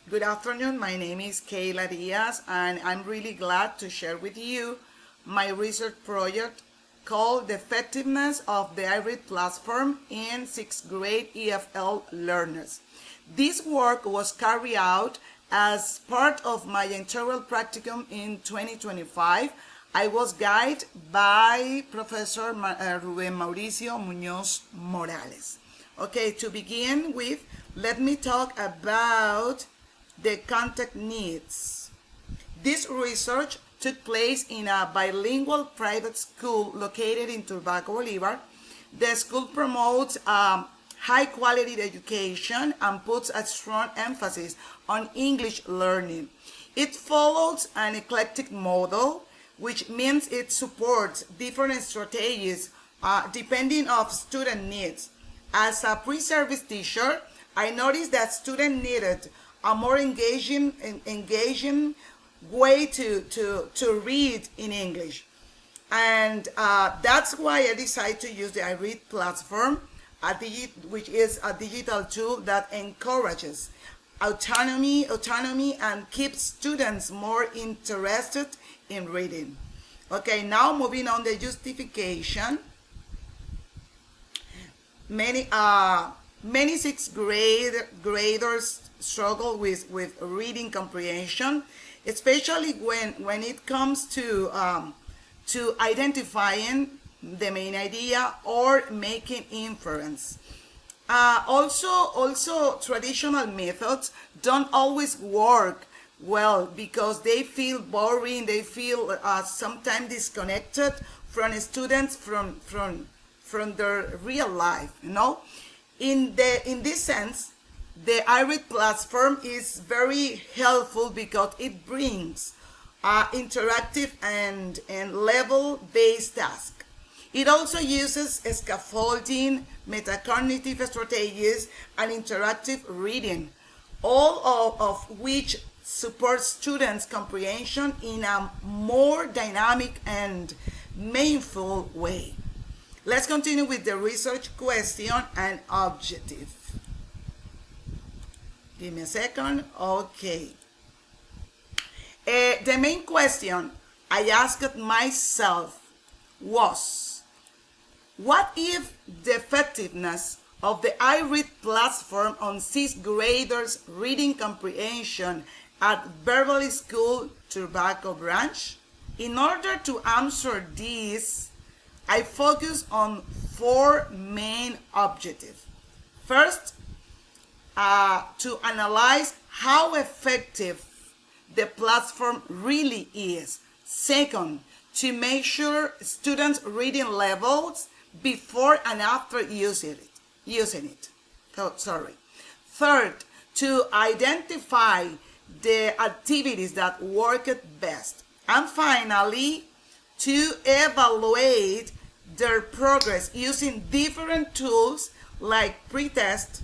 Good afternoon. My name is Kayla Diaz, and I'm really glad to share with you my research project called The Effectiveness of the iRead Platform in 6th grade EFL learners. This work was carried out as part of my integral practicum in 2025. I was guided by Professor Rubén Mauricio Muñoz Morales. Okay, to begin with, let me talk about the contact needs. This research took place in a bilingual private school located in Turbaco, Bolivar. The school promotes high quality education and puts a strong emphasis on English learning. It follows an eclectic model, which means it supports different strategies depending on student needs. As a pre-service teacher, I noticed that students needed a more engaging way to read in English. And that's why I decided to use the iRead platform, which is a digital tool that encourages autonomy and keeps students more interested in reading. Okay, now moving on the justification. Many sixth graders struggle with reading comprehension, especially when it comes to identifying the main idea or making inference. Also, traditional methods don't always work well because they feel boring. They feel sometimes disconnected from students from their real life. In this sense, the iRead platform is very helpful because it brings interactive and level-based tasks. It also uses scaffolding, metacognitive strategies, and interactive reading, all of which support students' comprehension in a more dynamic and meaningful way. Let's continue with the research question and objective. Give me a second. Okay. The main question I asked myself was, what if the effectiveness of the iRead platform on 6th graders' reading comprehension at Beverly School Turbaco branch? In order to answer this, I focus on 4 main objectives. First, to analyze how effective the platform really is. Second, to measure students' reading levels before and after using it. Third, to identify the activities that work best. And finally, to evaluate their progress using different tools like pre-test,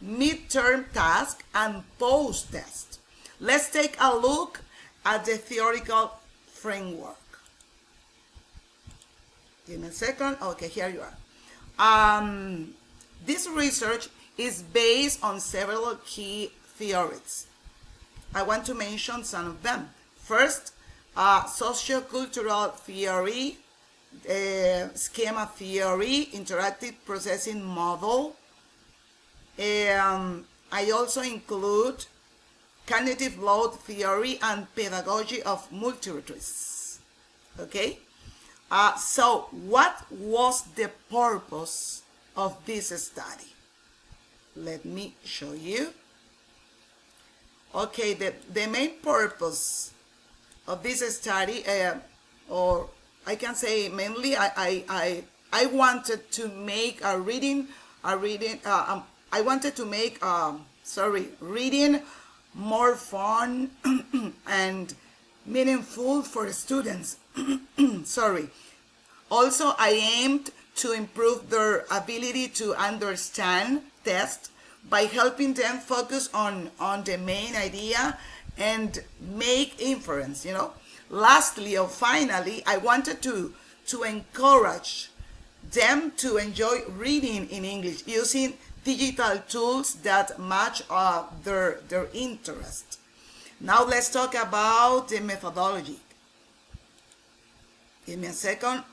midterm task, and post-test. Let's take a look at the theoretical framework. Give me a second. Okay, here you are. This research is based on several key theories. I want to mention some of them. First, sociocultural theory, schema theory, interactive processing model. I also include cognitive load theory and pedagogy of multiretreats. Okay? So what was the purpose of this study? Let me show you. Okay, the main purpose of this study, or I can say mainly, I wanted to make reading more fun and meaningful for students. Sorry. Also, I aimed to improve their ability to understand text by helping them focus on the main idea and make inference, Lastly, or finally, I wanted to encourage them to enjoy reading in English using digital tools that match their interest. Now let's talk about the methodology. Give me a second.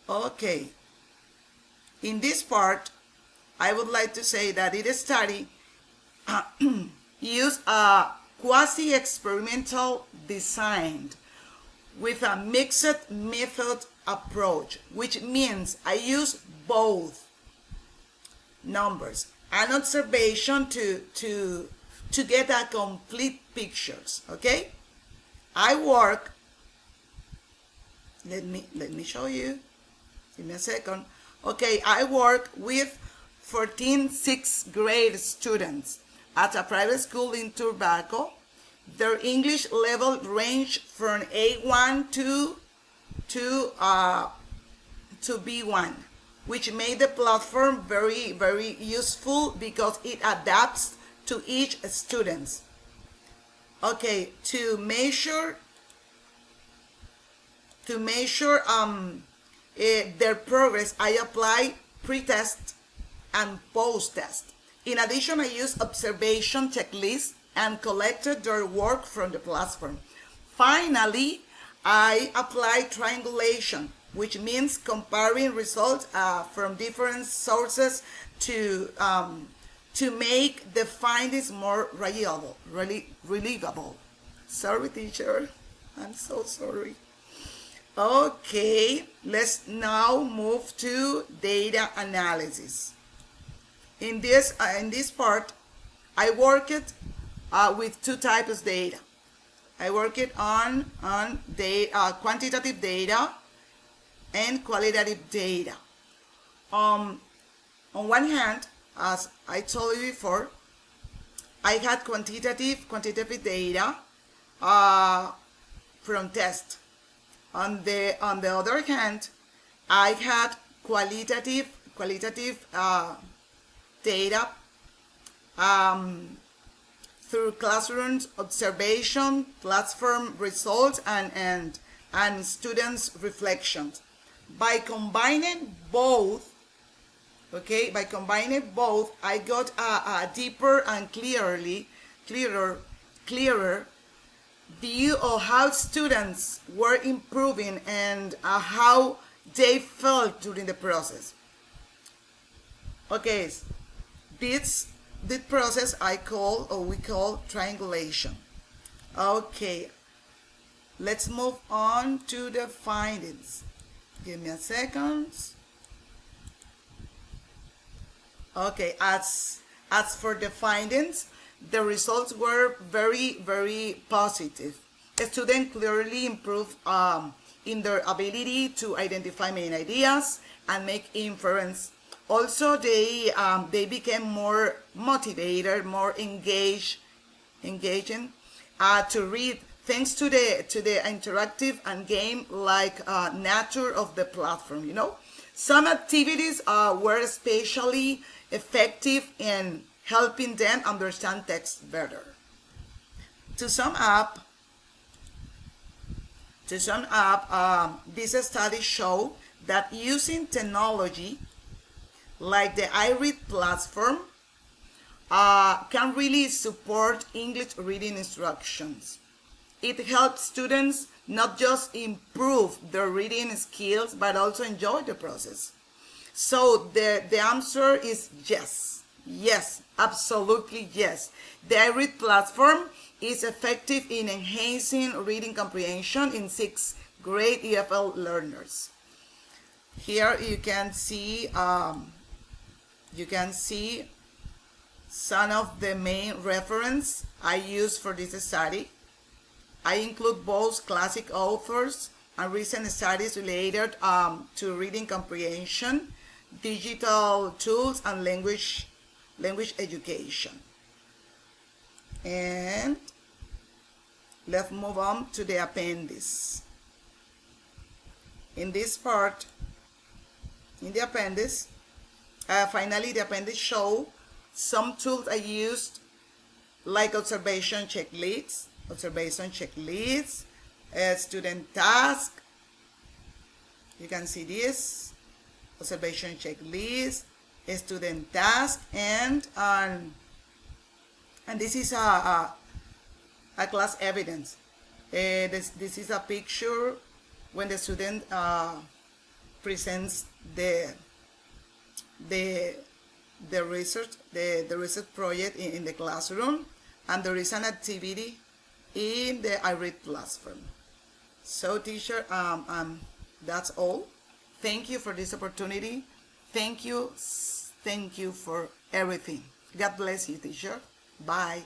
Okay. In this part, I would like to say that this study used a quasi-experimental design with a mixed method approach, which means I use both numbers and observation to get a complete pictures. Okay, I work. Let me show you. Give me a second. Okay, I work with 14 6th grade students at a private school in Turbaco. Their English level range from A1 to B1, which made the platform very useful because it adapts to each student. Okay, to measure their progress, I apply pre-test and post-test. In addition, I use observation checklists and collected their work from the platform. Finally, I apply triangulation, which means comparing results from different sources to make the findings more reliable. Sorry, teacher. I'm so sorry. Okay, let's now move to data analysis. In this part, I worked with two types of data. I worked on quantitative data and qualitative data. On one hand, as I told you before, I had quantitative data from tests. On the other hand, I had qualitative data through classrooms observation, platform results, and students' reflections. By combining both, I got a deeper and clearer view of how students were improving and how they felt during the process. Okay, this process we call triangulation. Okay, let's move on to the findings. Give me a second. Okay, as for the findings, the results were very positive. The students clearly improved in their ability to identify main ideas and make inference. Also, they became more motivated, more engaging to read, thanks to the interactive and game-like nature of the platform. Some activities were especially effective in helping them understand text better. To sum up, this study show that using technology like the iRead platform can really support English reading instructions. It helps students not just improve their reading skills, but also enjoy the process. So the answer is yes. Yes, absolutely yes. The iRead platform is effective in enhancing reading comprehension in 6th grade EFL learners. Here you can see some of the main reference I use for this study. I include both classic authors and recent studies related to reading comprehension, digital tools, and language education. And let's move on to the appendix. In this part, in the appendix, finally the appendix shows some tools I used, like observation checklists, student task. You can see this. observation checklist, a student task, and this is a class evidence. This is a picture when the student presents the research project in the classroom, and there is an activity in the iRead platform. So teacher, that's all. Thank you for this opportunity. Thank you for everything. God bless you, teacher. Bye.